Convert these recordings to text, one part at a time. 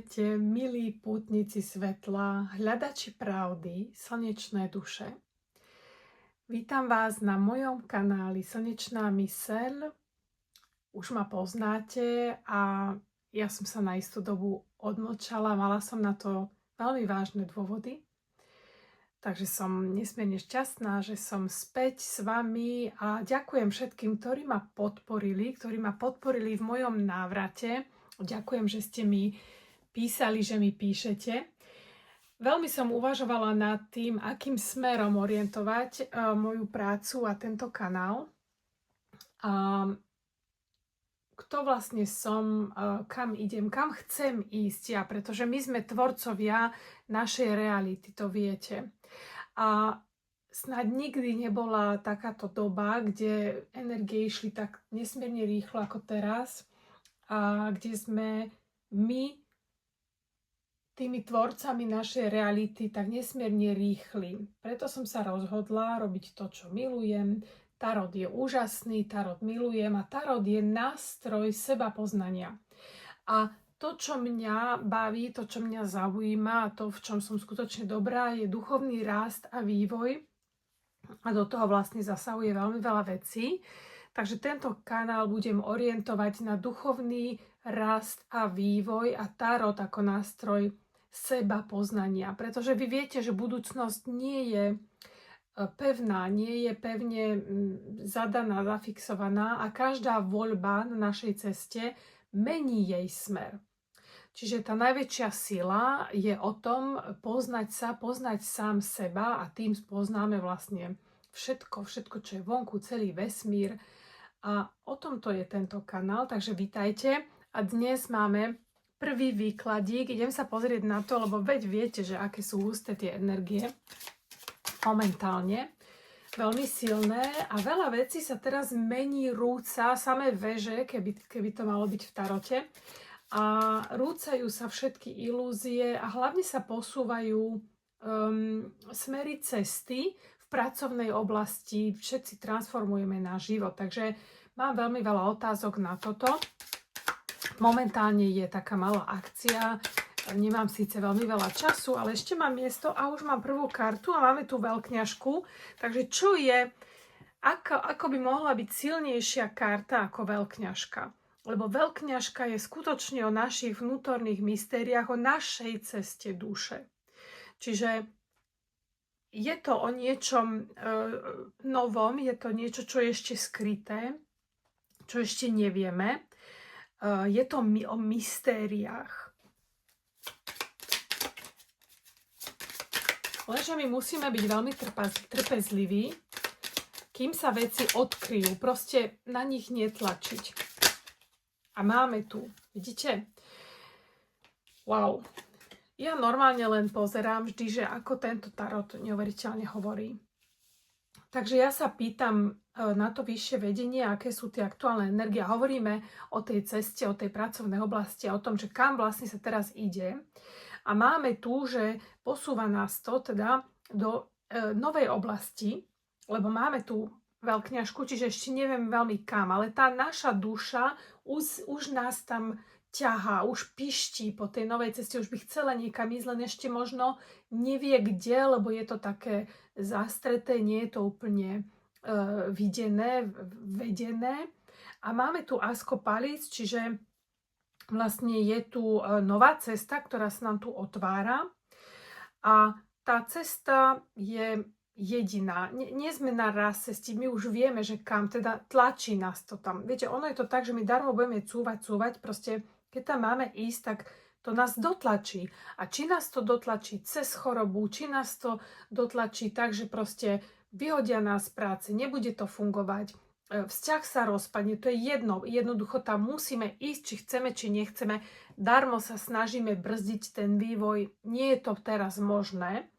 Ahojte, milí pútnici svetla, hľadači pravdy, slnečné duše. Vítam vás na mojom kanáli Slnečná myseľ. Už ma poznáte a ja som sa na istú dobu odmlčala, mala som na to veľmi vážne dôvody. Takže som nesmierne šťastná, že som späť s vami a ďakujem všetkým, ktorí ma podporili v mojom návrate. Ďakujem, že ste mi písali, že mi píšete. Veľmi som uvažovala nad tým, akým smerom orientovať moju prácu a tento kanál. A kto vlastne som, kam idem, kam chcem ísť ja, pretože my sme tvorcovia našej reality, to viete. A snáď nikdy nebola takáto doba, kde energie išli tak nesmierne rýchlo ako teraz a kde sme my tými tvorcami našej reality tak nesmierne rýchli. Preto som sa rozhodla robiť to, čo milujem. Tarot je úžasný, tarot milujem a tarot je nástroj seba poznania. A to, čo mňa baví, to, čo mňa zaujíma a to, v čom som skutočne dobrá, je duchovný rast a vývoj. A do toho vlastne zasahuje veľmi veľa vecí. Takže tento kanál budem orientovať na duchovný rast a vývoj a tarot ako nástroj seba poznania. Pretože vy viete, že budúcnosť nie je pevná, nie je pevne zadaná, zafixovaná a každá voľba na našej ceste mení jej smer. Čiže tá najväčšia sila je o tom poznať sa, poznať sám seba a tým poznáme vlastne všetko, čo je vonku, celý vesmír. A o tomto je tento kanál, takže vítajte. A dnes máme prvý výkladík. Idem sa pozrieť na to, lebo veď viete, že aké sú husté tie energie momentálne. Veľmi silné a veľa vecí sa teraz mení, rúca, samé veže, keby to malo byť v tarote. A rúcajú sa všetky ilúzie a hlavne sa posúvajú smery cesty v pracovnej oblasti. Všetci transformujeme náš život, takže mám veľmi veľa otázok na toto. Momentálne je taká malá akcia, nemám síce veľmi veľa času, ale ešte mám miesto a už mám prvú kartu a máme tu veľkňažku. Takže čo je, ako by mohla byť silnejšia karta ako veľkňažka? Lebo veľkňažka je skutočne o našich vnútorných mystériách, o našej ceste duše. Čiže je to o niečom novom, je to niečo, čo je ešte skryté, čo ešte nevieme. Je to o mystériách. Lenže my musíme byť veľmi trpezliví, kým sa veci odkryjú. Proste na nich netlačiť. A máme tu, vidíte? Wow. Ja normálne len pozerám vždy, že ako tento tarot neuveriteľne hovorí. Takže ja sa pýtam na to vyššie vedenie, aké sú tie aktuálne energie. Hovoríme o tej ceste, o tej pracovnej oblasti, o tom, že kam vlastne sa teraz ide. A máme tu, že posúva nás to teda do novej oblasti, lebo máme tu veľkňažku, čiže ešte neviem veľmi kam, ale tá naša duša už nás tam ťahá, už piští po tej novej ceste, už by chcela niekam ísť, len ešte možno nevie kde, lebo je to také zastreté, nie je to úplne videné, vedené. A máme tu Asko palíc, čiže vlastne je tu nová cesta, ktorá sa nám tu otvára. A tá cesta je jediná. Nie sme na raz cesti, my už vieme, že kam, teda tlačí nás to tam. Viete, ono je to tak, že my darmo budeme cúvať, proste keď tam máme ísť, tak to nás dotlačí. A či nás to dotlačí cez chorobu, či nás to dotlačí tak, že proste vyhodia nás z práce, nebude to fungovať, vzťah sa rozpadne, to je jedno. Jednoducho tam musíme ísť, či chceme, či nechceme. Darmo sa snažíme brzdiť ten vývoj, nie je to teraz možné.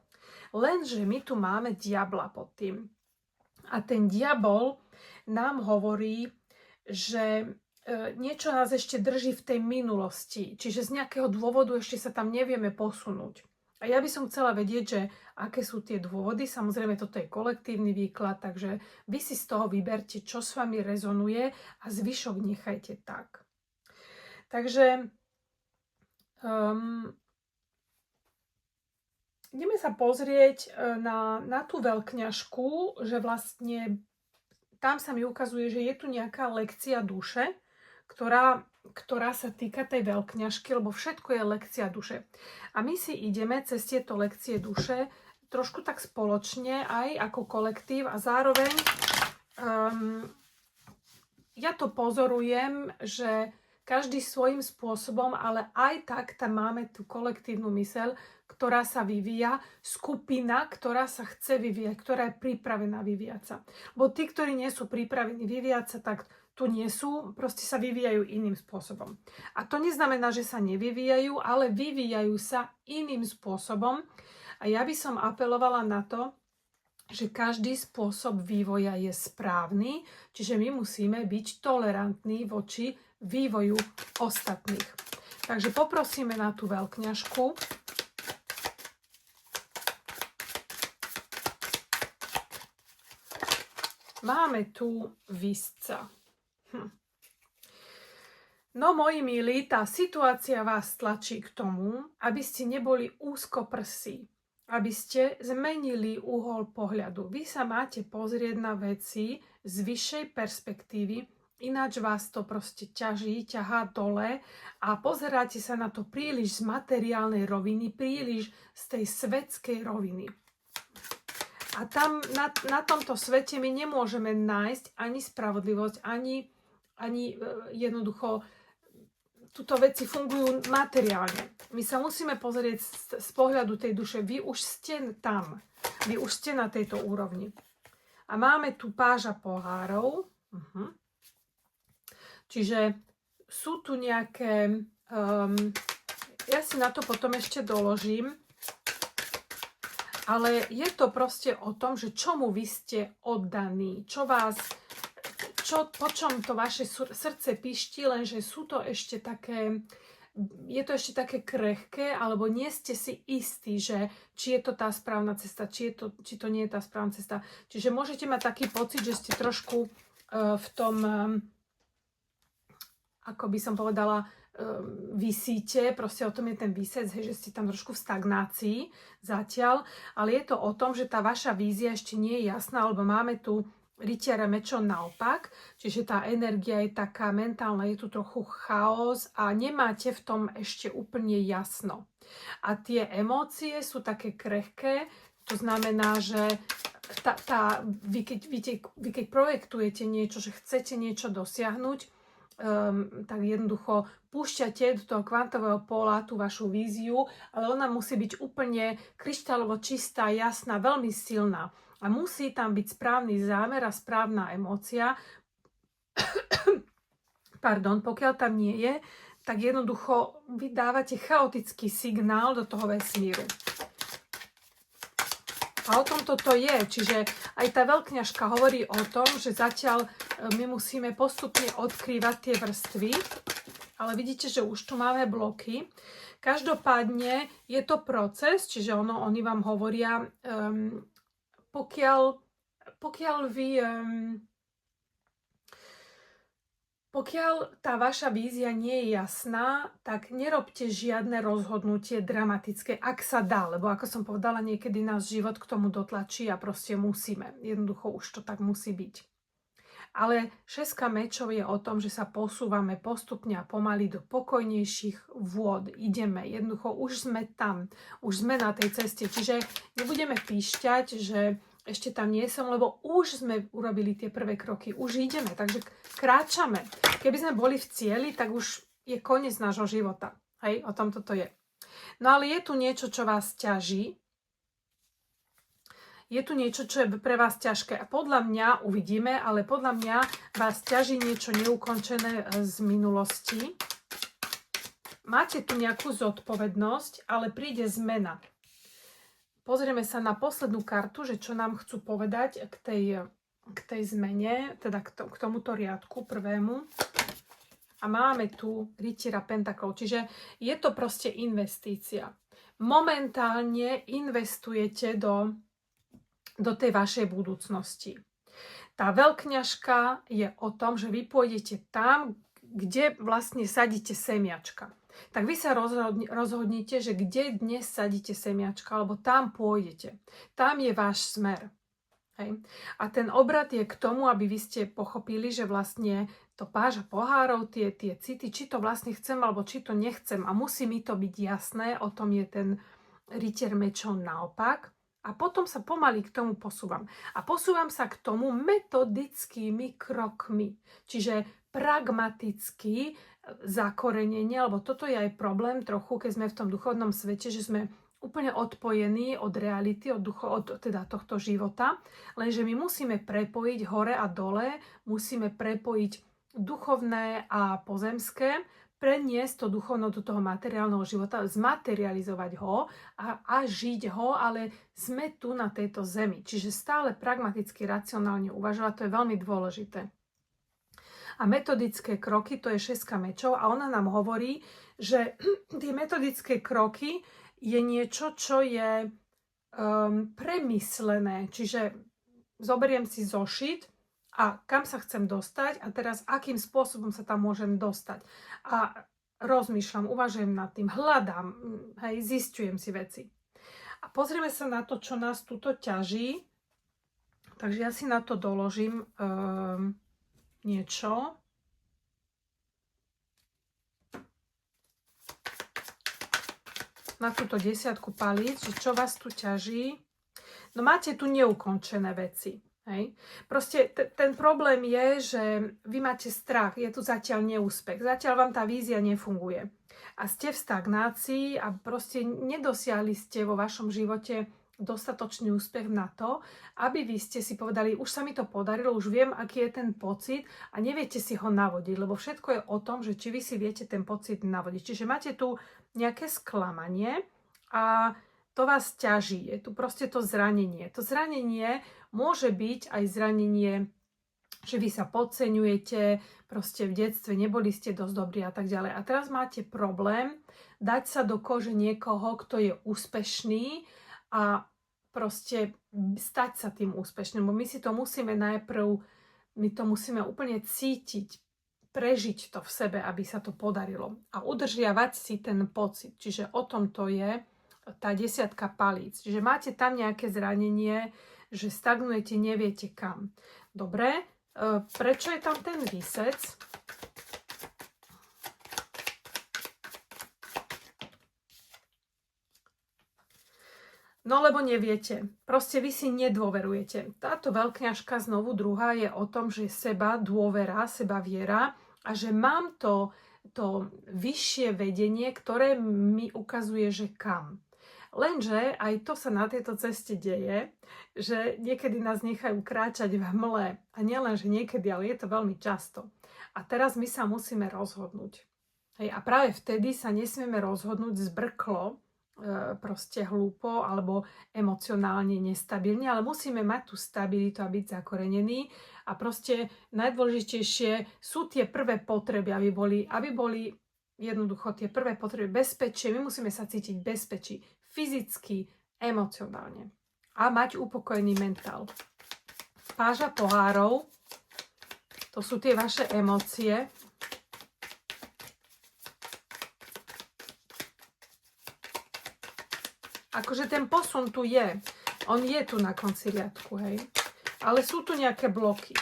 Lenže my tu máme diabla pod tým. A ten diabol nám hovorí, že niečo nás ešte drží v tej minulosti. Čiže z nejakého dôvodu ešte sa tam nevieme posunúť. A ja by som chcela vedieť, že aké sú tie dôvody. Samozrejme, toto je kolektívny výklad, takže vy si z toho vyberte, čo s vami rezonuje a zvyšok nechajte tak. Takže ideme sa pozrieť na tú veľkňažku, že vlastne tam sa mi ukazuje, že je tu nejaká lekcia duše, ktorá sa týka tej veľkňažky, lebo všetko je lekcia duše. A my si ideme cez tieto lekcie duše trošku tak spoločne aj ako kolektív a zároveň ja to pozorujem, že každý svojím spôsobom, ale aj tak tam máme tú kolektívnu myseľ, ktorá sa vyvíja, skupina, ktorá sa chce vyvíjať, ktorá je pripravená vyvíjať sa. Bo tí, ktorí nie sú pripravení vyvíjať sa, tak tu nie sú, proste sa vyvíjajú iným spôsobom. A to neznamená, že sa nevyvíjajú, ale vyvíjajú sa iným spôsobom. A ja by som apelovala na to, že každý spôsob vývoja je správny, čiže my musíme byť tolerantní voči vývoju ostatných. Takže poprosíme na tú veľkňažku. Máme tu visca. No, moji milí, tá situácia vás tlačí k tomu, aby ste neboli úzkoprsí, aby ste zmenili uhol pohľadu. Vy sa máte pozrieť na veci z vyššej perspektívy, ináč vás to proste ťahá dole a pozeráte sa na to príliš z materiálnej roviny, príliš z tej svetskej roviny. A tam na tomto svete my nemôžeme nájsť ani spravodlivosť, ani jednoducho tuto veci fungujú materiálne. My sa musíme pozrieť z pohľadu tej duše. Vy už ste tam. Vy už ste na tejto úrovni. A máme tu páža pohárov. Čiže sú tu nejaké... ja si na to potom ešte doložím. Ale je to proste o tom, že čomu vy ste oddaní. Po čom to vaše srdce pišti, lenže sú to ešte také... Je to ešte také krehké, alebo nie ste si istí, že či je to tá správna cesta, či to nie je tá správna cesta. Čiže môžete mať taký pocit, že ste trošku v tom, ako by som povedala, visíte, proste o tom je ten výsec, že ste tam trošku v stagnácii zatiaľ, ale je to o tom, že tá vaša vízia ešte nie je jasná, alebo máme tu rytiara mečov naopak, čiže tá energia je taká mentálna, je tu trochu chaos a nemáte v tom ešte úplne jasno. A tie emócie sú také krehké, to znamená, že vy keď projektujete niečo, že chcete niečo dosiahnuť, tak jednoducho púšťate do toho kvantového póla tú vašu víziu, ale ona musí byť úplne kryštálovo čistá, jasná, veľmi silná. A musí tam byť správny zámer a správna emócia. Pardon, pokiaľ tam nie je, tak jednoducho vy dávate chaotický signál do toho vesmíru. A o tom toto je. Čiže aj tá veľkňažka hovorí o tom, že zatiaľ my musíme postupne odkrývať tie vrstvy. Ale vidíte, že už tu máme bloky. Každopádne je to proces, čiže oni vám hovoria... Pokiaľ tá vaša vízia nie je jasná, tak nerobte žiadne rozhodnutie dramatické, ak sa dá, lebo ako som povedala, niekedy nás život k tomu dotlačí a proste musíme. Jednoducho už to tak musí byť. Ale šestka mečov je o tom, že sa posúvame postupne a pomaly do pokojnejších vôd. Ideme, jednoducho už sme tam, už sme na tej ceste. Čiže nebudeme píšťať, že ešte tam nie som, lebo už sme urobili tie prvé kroky, už ideme, takže kráčame. Keby sme boli v cieli, tak už je koniec nášho života. Hej, o tom toto je. No ale je tu niečo, čo vás ťaží. Je tu niečo, čo je pre vás ťažké. A podľa mňa, uvidíme, ale podľa mňa vás ťaží niečo neukončené z minulosti. Máte tu nejakú zodpovednosť, ale príde zmena. Pozrieme sa na poslednú kartu, že čo nám chcú povedať k tej zmene, teda k tomuto riadku prvému. A máme tu rytiera pentaklov, čiže je to proste investícia. Momentálne investujete do tej vašej budúcnosti. Tá veľkňažka je o tom, že vy pôjdete tam, kde vlastne sadíte semiačka. Tak vy sa rozhodnite, že kde dnes sadíte semiačka, alebo tam pôjdete. Tam je váš smer. Hej. A ten obrad je k tomu, aby vy ste pochopili, že vlastne to páža pohárov, tie city, či to vlastne chcem, alebo či to nechcem. A musí mi to byť jasné, o tom je ten rytier mečov naopak. A potom sa pomaly k tomu posúvam. A posúvam sa k tomu metodickými krokmi. Čiže pragmaticky zakorenenie, lebo toto je aj problém trochu, keď sme v tom duchovnom svete, že sme úplne odpojení od reality, od teda tohto života, lenže my musíme prepojiť hore a dole, musíme prepojiť duchovné a pozemské, preniesť to duchovno do toho materiálneho života, zmaterializovať ho a žiť ho, ale sme tu na tejto zemi. Čiže stále pragmaticky, racionálne uvažovať, to je veľmi dôležité. A metodické kroky, to je 6 mečov a ona nám hovorí, že tie metodické kroky je niečo, čo je premyslené. Čiže zoberiem si zošit a kam sa chcem dostať a teraz akým spôsobom sa tam môžem dostať. A rozmýšľam, uvažujem nad tým, hľadám, hej, zistujem si veci. A pozrieme sa na to, čo nás tuto ťaží. Takže ja si na to doložím niečo. Na túto 10 palíc, že čo vás tu ťaží. No máte tu neukončené veci. Hej? Proste ten problém je, že vy máte strach, je tu zatiaľ neúspech, zatiaľ vám tá vízia nefunguje. A ste v stagnácii a proste nedosiahli ste vo vašom živote dostatočný úspech na to, aby vy ste si povedali, už sa mi to podarilo, už viem, aký je ten pocit a neviete si ho navodiť, lebo všetko je o tom, že či vy si viete ten pocit navodiť. Čiže máte tu nejaké sklamanie a to vás ťaží. Je tu proste to zranenie. To zranenie môže byť aj zranenie, že vy sa podceňujete, proste v detstve neboli ste dosť dobrí a tak ďalej. A teraz máte problém dať sa do kože niekoho, kto je úspešný a proste stať sa tým úspešným. Bo my si to musíme najprv, my to musíme úplne cítiť, prežiť to v sebe, aby sa to podarilo. A udržiavať si ten pocit. Čiže o tom to je tá 10 palíc. Čiže máte tam nejaké zranenie, že stagnujete, neviete kam. Dobre, prečo je tam ten výsec? No lebo neviete. Proste vy si nedôverujete. Táto veľkňažka znovu druhá je o tom, že seba dôvera, seba viera a že mám to vyššie vedenie, ktoré mi ukazuje, že kam. Lenže aj to sa na tejto ceste deje, že niekedy nás nechajú kráčať v hmle. A nielen, že niekedy, ale je to veľmi často. A teraz my sa musíme rozhodnúť. Hej, a práve vtedy sa nesmieme rozhodnúť zbrklo, proste hlúpo alebo emocionálne nestabilne, ale musíme mať tú stabilitu a byť zakorenení a proste najdôležitejšie sú tie prvé potreby, aby boli jednoducho tie prvé potreby bezpečie. My musíme sa cítiť bezpečí fyzicky, emocionálne a mať upokojený mentál. Páža pohárov, to sú tie vaše emócie. Akože ten posun tu je. On je tu na konci riadku, hej. Ale sú tu nejaké bloky.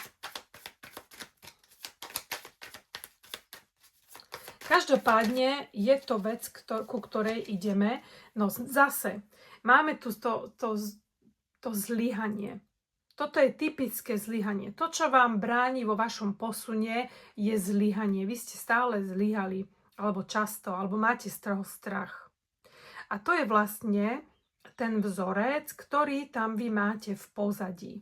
Každopádne je to vec, ku ktorej ideme. No zase, máme tu to zlyhanie. Toto je typické zlyhanie. To, čo vám bráni vo vašom posune, je zlyhanie. Vy ste stále zlyhali, alebo často, alebo máte z toho strach. A to je vlastne ten vzorec, ktorý tam vy máte v pozadí.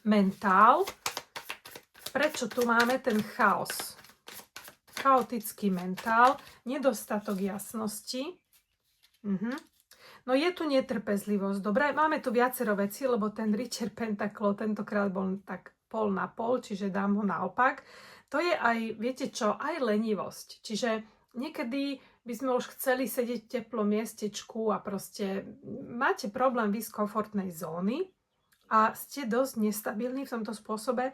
Mentál. Prečo tu máme ten chaos? Chaotický mentál, nedostatok jasnosti. No je tu netrpezlivosť. Dobre, máme tu viacero vecí, lebo ten rytier pentaklov tentokrát bol tak pol na pol, čiže dám ho naopak. To je aj, viete čo, aj lenivosť. Čiže niekedy by sme už chceli sedieť v teplom miestečku a proste máte problém výjsť z komfortnej zóny a ste dosť nestabilní v tomto spôsobe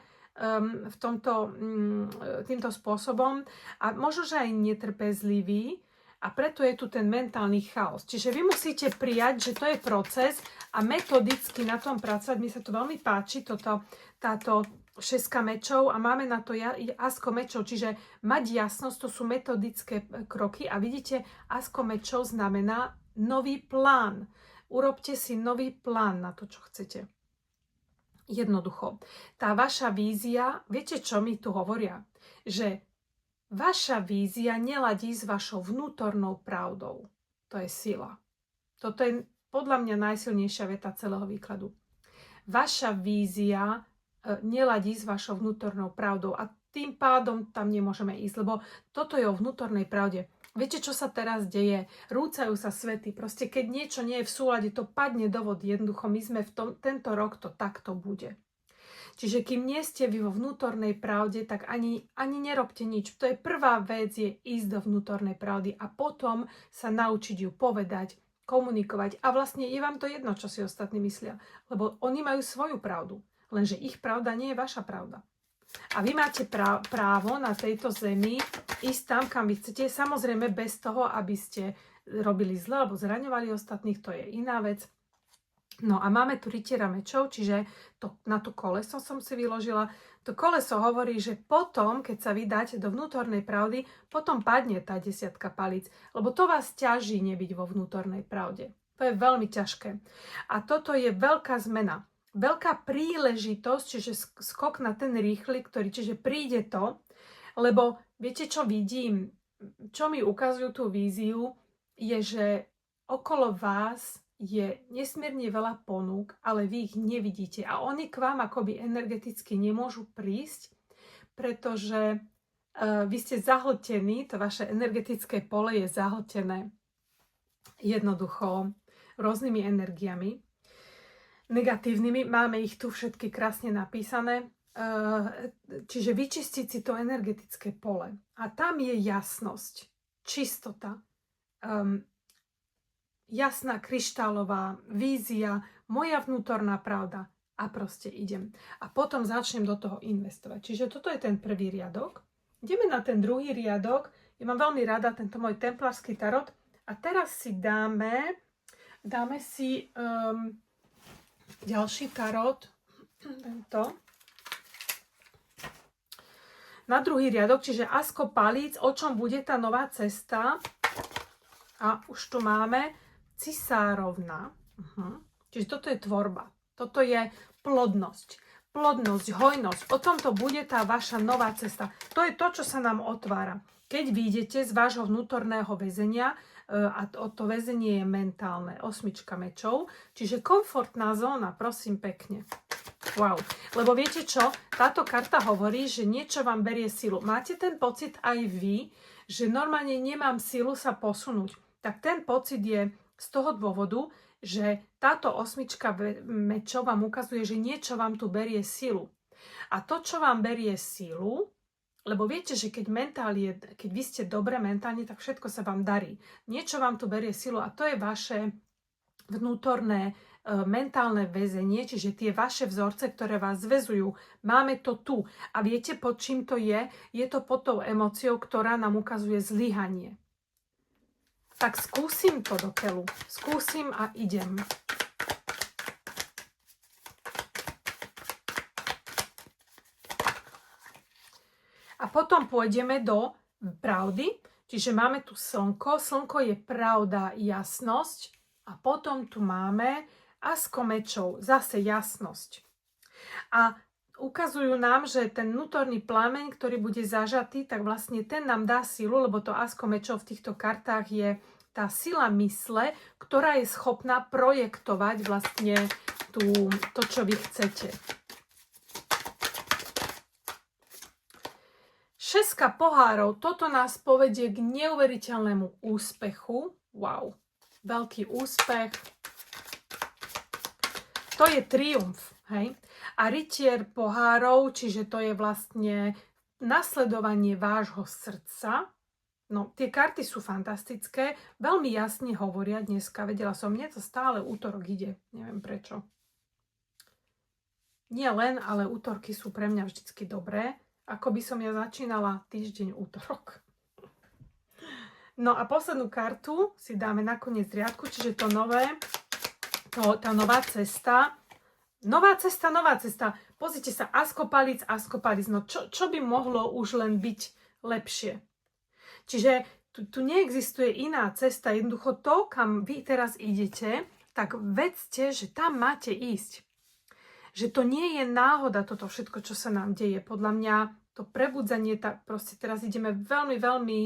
týmto spôsobom a možno, že aj netrpezlivý a preto je tu ten mentálny chaos. Čiže vy musíte prijať, že to je proces a metodicky na tom pracovať. Mi sa to veľmi páči, táto šestka mečov a máme na to asko mečov, čiže mať jasnosť, to sú metodické kroky a vidíte, asko mečov znamená nový plán. Urobte si nový plán na to, čo chcete. Jednoducho. Tá vaša vízia, viete, čo mi tu hovoria? Že vaša vízia neladí s vašou vnútornou pravdou. To je sila. Toto je podľa mňa najsilnejšia veta celého výkladu. Vaša vízia neladí s vašou vnútornou pravdou a tým pádom tam nemôžeme ísť, lebo toto je o vnútornej pravde. Viete, čo sa teraz deje? Rúcajú sa svety. Proste keď niečo nie je v súlade, to padne do vody. Jednoducho my sme tento rok to takto bude. Čiže kým nie ste vy vo vnútornej pravde, tak ani nerobte nič. To je prvá vec, je ísť do vnútornej pravdy a potom sa naučiť ju povedať, komunikovať. A vlastne je vám to jedno, čo si ostatní myslia. Lebo oni majú svoju pravdu. Lenže ich pravda nie je vaša pravda. A vy máte právo na tejto zemi ísť tam, kam vy chcete. Samozrejme bez toho, aby ste robili zle alebo zraňovali ostatných, to je iná vec. No a máme tu rytiera mečov, čiže na to koleso som si vyložila. To koleso hovorí, že potom, keď sa vy dáte do vnútornej pravdy, potom padne tá 10 palíc, lebo to vás ťaží nebyť vo vnútornej pravde. To je veľmi ťažké. A toto je veľká zmena. Veľká príležitosť, čiže skok na ten rýchly, čiže príde to, lebo viete, čo vidím? Čo mi ukazujú tú víziu, je, že okolo vás je nesmierne veľa ponúk, ale vy ich nevidíte. A oni k vám akoby energeticky nemôžu prísť, pretože vy ste zahltení, to vaše energetické pole je zahltené jednoducho rôznymi energiami negatívnymi. Máme ich tu všetky krásne napísané. Čiže vyčistiť si to energetické pole. A tam je jasnosť, čistota, jasná kryštálová vízia, moja vnútorná pravda a proste idem. A potom začnem do toho investovať. Čiže toto je ten prvý riadok. Ideme na ten druhý riadok. Ja mám veľmi rada tento môj templársky tarot. A teraz si dáme si ďalší tarot. Tento. Na druhý riadok, čiže asko palíc, o čom bude tá nová cesta. A už tu máme cisárovna. Čiže toto je tvorba. Toto je plodnosť. Plodnosť, hojnosť. O tomto bude tá vaša nová cesta. To je to, čo sa nám otvára. Keď vyjdete z vášho vnútorného väzenia, a to väzenie je mentálne, 8 mečov, čiže komfortná zóna, prosím pekne. Wow. Lebo viete čo? Táto karta hovorí, že niečo vám berie silu. Máte ten pocit aj vy, že normálne nemám silu sa posunúť. Tak ten pocit je z toho dôvodu, že táto 8 mečov vám ukazuje, že niečo vám tu berie silu. A to, čo vám berie silu, lebo viete, že keď vy ste dobre mentálne, tak všetko sa vám darí. Niečo vám tu berie silu a to je vaše vnútorné mentálne väzenie, čiže tie vaše vzorce, ktoré vás zväzujú. Máme to tu. A viete, pod čím to je? Je to pod tou emóciou, ktorá nám ukazuje zlyhanie. Tak skúsim to do keľu. Skúsim a idem. A potom pôjdeme do pravdy. Čiže máme tu slnko. Slnko je pravda, jasnosť. A potom tu máme asko mečov, zase jasnosť. A ukazujú nám, že ten vnútorný plameň, ktorý bude zažatý, tak vlastne ten nám dá silu, lebo to asko mečov v týchto kartách je tá sila mysle, ktorá je schopná projektovať vlastne to, čo vy chcete. Šestka pohárov, toto nás povedie k neuveriteľnému úspechu. Wow, veľký úspech. To je triumf, hej? A rytier pohárov, čiže to je vlastne nasledovanie vášho srdca. No, tie karty sú fantastické, veľmi jasne hovoria dneska, vedela som, mne to stále útorok ide, neviem prečo. Nie len, ale útorky sú pre mňa vždycky dobré. Ako by som ja začínala týždeň útorok. No a poslednú kartu si dáme na koniec riadku, čiže to nové, tá nová cesta. Nová cesta, nová cesta. Pozrite sa, askopalic, askopalic. No čo by mohlo už len byť lepšie? Čiže tu neexistuje iná cesta. Jednoducho to, kam vy teraz idete, tak vedzte, že tam máte ísť. Že to nie je náhoda toto všetko, čo sa nám deje. Podľa mňa to prebudzanie, tak proste teraz ideme veľmi, veľmi,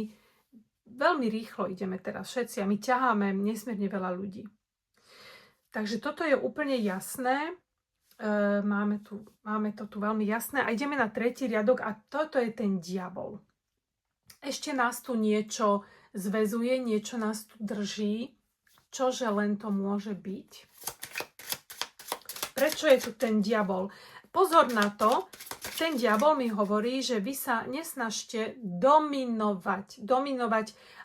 veľmi rýchlo ideme teraz všetci a my ťaháme nesmierne veľa ľudí. Takže toto je úplne jasné. Máme to tu veľmi jasné. A ideme na tretí riadok a toto je ten diabol. Ešte nás tu niečo zväzuje, niečo nás tu drží. Čože len to môže byť? Prečo je tu ten diabol? Pozor na to, ten diabol mi hovorí, že vy sa nesnažte dominovať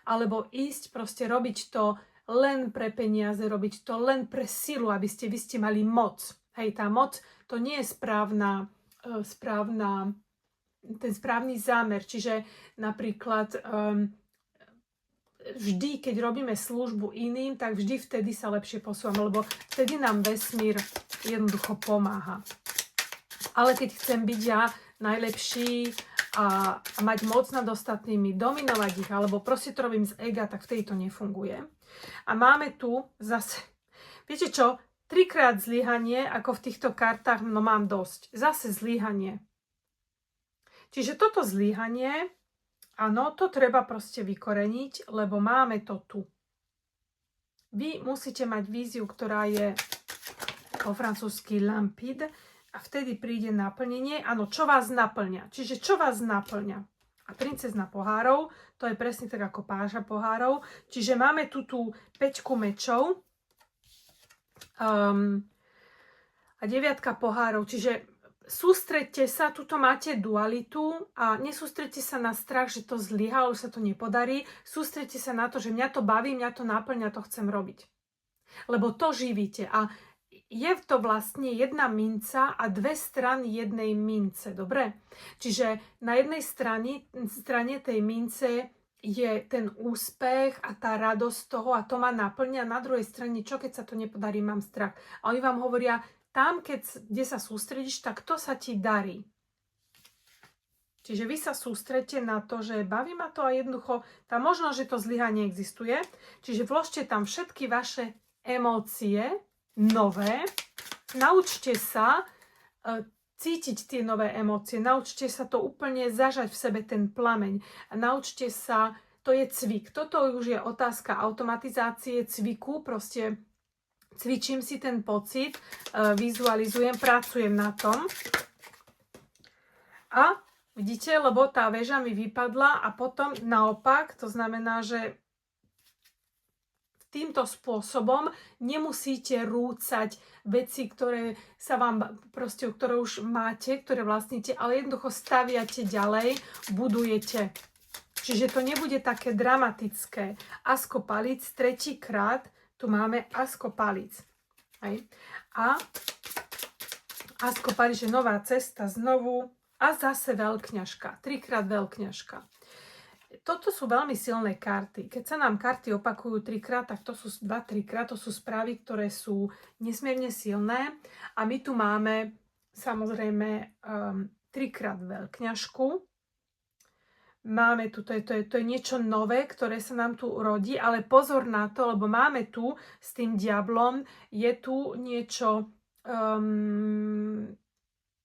alebo ísť proste robiť to len pre peniaze, robiť to len pre silu, aby vy ste mali moc. Hej, tá moc, to nie je ten správny zámer. Čiže napríklad vždy, keď robíme službu iným, tak vždy vtedy sa lepšie posúvame, lebo vtedy nám vesmír jednoducho pomáha. Ale keď chcem byť ja najlepší a mať moc nad ostatnými, dominovať ich, alebo proste to robím z ega, tak vtedy to nefunguje. A máme tu zase, viete čo, 3-krát zlyhanie, ako v týchto kartách, no mám dosť. Zase zlyhanie. Čiže toto zlyhanie, áno, to treba proste vykoreniť, lebo máme to tu. Vy musíte mať víziu, ktorá je po francúzsky limpide a vtedy príde naplnenie. Áno, čo vás naplňa? Čiže čo vás naplňa? A princezna pohárov, to je presne tak ako páža pohárov. Čiže máme tu tú 5 mečov a 9 pohárov. Čiže sústreďte sa, tuto máte dualitu a nesústreďte sa na strach, že to zlyhá, už sa to nepodarí. Sústreďte sa na to, že mňa to baví, mňa to naplňa, to chcem robiť. Lebo to živíte. A je to vlastne jedna minca a dve strany jednej mince, dobre? Čiže na jednej strane tej mince je ten úspech a tá radosť toho a to ma naplňa. Na druhej strane, čo keď sa to nepodarí, mám strach. A oni vám hovoria, tam, kde sa sústredíš, tak to sa ti darí. Čiže vy sa sústredte na to, že baví ma to a jednoducho, tá možnosť, že to zlyhanie existuje. Čiže vložte tam všetky vaše emócie, nové. Naučte sa cítiť tie nové emócie. Naučte sa to úplne zažať v sebe, ten plameň. A naučte sa, to je cvik. Toto už je otázka automatizácie, cviku, proste cvičím si ten pocit, vizualizujem, pracujem na tom. A vidíte, lebo tá väža mi vypadla a potom naopak, to znamená, že týmto spôsobom nemusíte rúcať veci, ktoré sa vám proste, ktoré už máte, ktoré vlastníte, ale jednoducho staviate ďalej, budujete. Čiže to nebude také dramatické. Askopalic, tretíkrát tu máme askopalic. A askopalic je nová cesta znovu a zase veľkňažka. 3-krát veľkňažka. Toto sú veľmi silné karty. Keď sa nám karty opakujú 3-krát, tak to sú 2-3 krát, to sú správy, ktoré sú nesmierne silné. A my tu máme samozrejme 3-krát veľkňažku. Máme tu, to je niečo nové, ktoré sa nám tu rodí, ale pozor na to, lebo máme tu s tým diablom, je tu niečo,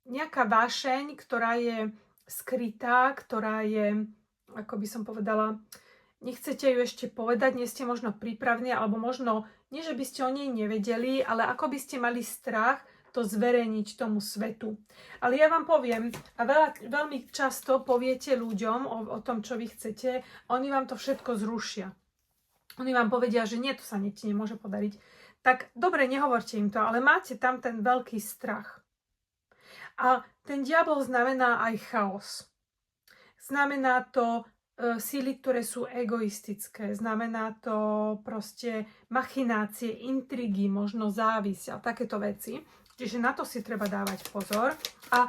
nejaká vášeň, ktorá je skrytá, ktorá je, ako by som povedala, nechcete ju ešte povedať, nie ste možno pripravní, alebo možno, nie že by ste o nej nevedeli, ale ako by ste mali strach to zverejniť tomu svetu. Ale ja vám poviem, a veľmi často poviete ľuďom o tom, čo vy chcete, oni vám to všetko zrušia. Oni vám povedia, že nie, to sa ti nemôže podariť. Tak dobre, nehovorte im to, ale máte tam ten veľký strach. A ten diabol znamená aj chaos. Znamená to síly, ktoré sú egoistické. Znamená to proste machinácie, intrigy, možno závisť a takéto veci. Čiže na to si treba dávať pozor. A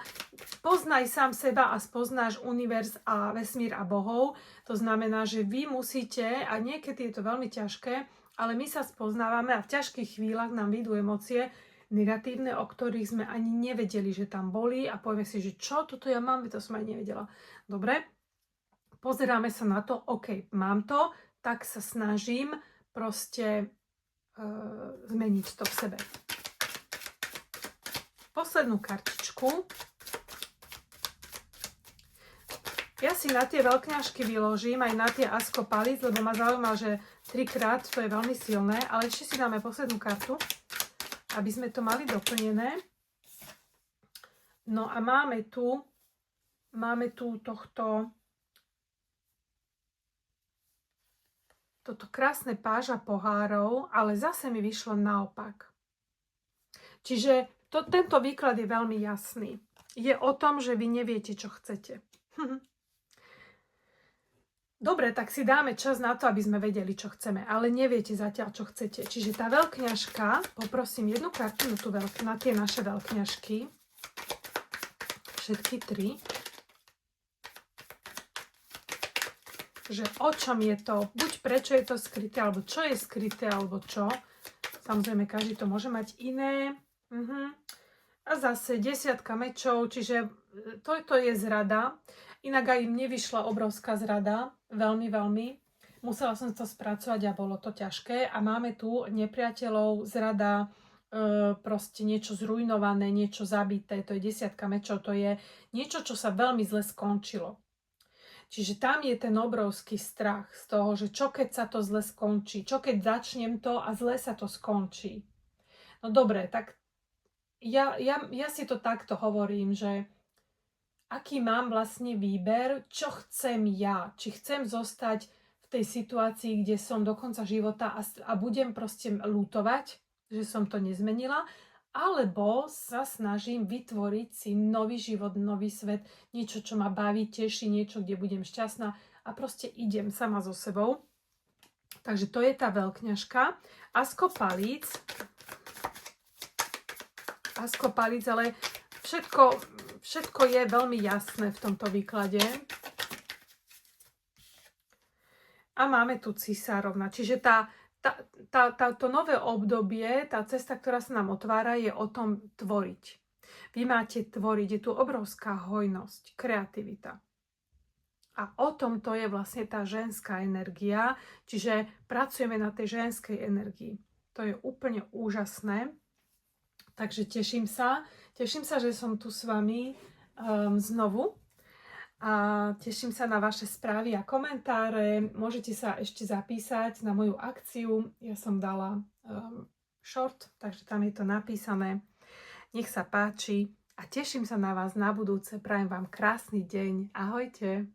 poznaj sám seba a spoznáš univerz a vesmír a bohov. To znamená, že vy musíte, a niekedy je to veľmi ťažké, ale my sa spoznávame a v ťažkých chvíľach nám vyjdú emócie negatívne, o ktorých sme ani nevedeli, že tam boli a povieme si, že čo, toto ja mám, to som ani nevedela. Dobre, pozeráme sa na to, OK, mám to, tak sa snažím proste zmeniť to v sebe. Poslednú kartičku. Ja si na tie veľkňažky vyložím, aj na tie asko palíc, lebo ma zaujíma, že 3-krát, to je veľmi silné, ale ešte si dáme poslednú kartu, aby sme to mali doplnené. No a máme tu toto krásne páža pohárov, ale zase mi vyšlo naopak. Čiže tento výklad je veľmi jasný. Je o tom, že vy neviete, čo chcete. Dobre, tak si dáme čas na to, aby sme vedeli, čo chceme, ale neviete zatiaľ, čo chcete. Čiže tá veľkňažka, poprosím jednu kartu na tie naše veľkňažky. Všetky 3. Že o čom je to, buď prečo je to skryté, alebo čo je skryté, alebo čo. Samozrejme, každý to môže mať iné. A zase 10 mečov, čiže to je zrada. Inak aj mne vyšla obrovská zrada, veľmi, veľmi. Musela som to spracovať a bolo to ťažké. A máme tu nepriateľov, zrada, proste niečo zrujnované, niečo zabité. To je 10 mečov, to je niečo, čo sa veľmi zle skončilo. Čiže tam je ten obrovský strach z toho, že čo keď sa to zle skončí, čo keď začnem to a zle sa to skončí. No dobre, tak ja si to takto hovorím, že aký mám vlastne výber, čo chcem ja. Či chcem zostať v tej situácii, kde som do konca života a budem proste ľutovať, že som to nezmenila, alebo sa snažím vytvoriť si nový život, nový svet, niečo, čo ma baví, teší, niečo, kde budem šťastná a proste idem sama so sebou. Takže to je tá veľkňažka. Asko palíc, ale všetko je veľmi jasné v tomto výklade. A máme tu cisárovna. Čiže to nové obdobie, tá cesta, ktorá sa nám otvára, je o tom tvoriť. Vy máte tvoriť, je tu obrovská hojnosť, kreativita. A o tom to je vlastne tá ženská energia, čiže pracujeme na tej ženskej energii. To je úplne úžasné. Takže teším sa, že som tu s vami znovu a teším sa na vaše správy a komentáre. Môžete sa ešte zapísať na moju akciu. Ja som dala short, takže tam je to napísané. Nech sa páči a teším sa na vás na budúce. Prajem vám krásny deň. Ahojte.